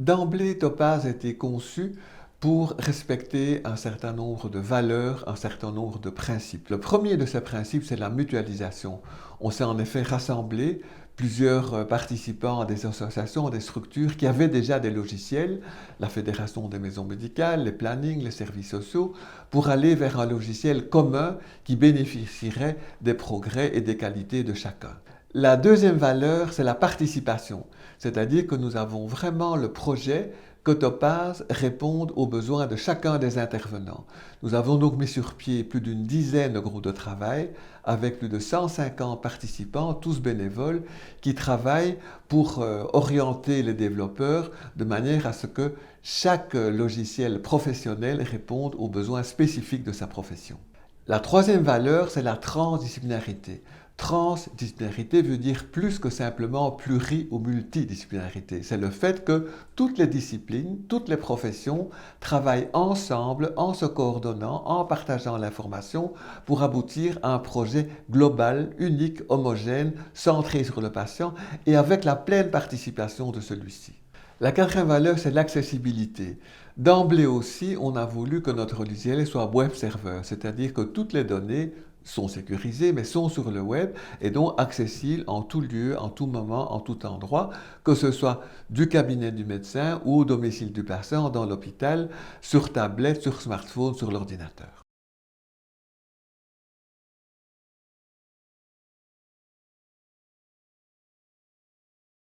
D'emblée, Topaz a été conçu pour respecter un certain nombre de valeurs, un certain nombre de principes. Le premier de ces principes, c'est la mutualisation. On s'est en effet rassemblé plusieurs participants à des associations, à des structures qui avaient déjà des logiciels, la Fédération des maisons médicales, les plannings, les services sociaux, pour aller vers un logiciel commun qui bénéficierait des progrès et des qualités de chacun. La deuxième valeur, c'est la participation, c'est-à-dire que nous avons vraiment le projet que Topaz réponde aux besoins de chacun des intervenants. Nous avons donc mis sur pied plus d'une dizaine de groupes de travail avec plus de 150 participants, tous bénévoles, qui travaillent pour orienter les développeurs de manière à ce que chaque logiciel professionnel réponde aux besoins spécifiques de sa profession. La troisième valeur, c'est la transdisciplinarité. Transdisciplinarité veut dire plus que simplement pluri- ou multidisciplinarité. C'est le fait que toutes les disciplines, toutes les professions travaillent ensemble en se coordonnant, en partageant l'information pour aboutir à un projet global, unique, homogène, centré sur le patient et avec la pleine participation de celui-ci. La quatrième valeur, c'est l'accessibilité. D'emblée aussi, on a voulu que notre logiciel soit web server, c'est-à-dire que toutes les données sont sécurisées, mais sont sur le web et donc accessibles en tout lieu, en tout moment, en tout endroit, que ce soit du cabinet du médecin ou au domicile du patient, dans l'hôpital, sur tablette, sur smartphone, sur l'ordinateur.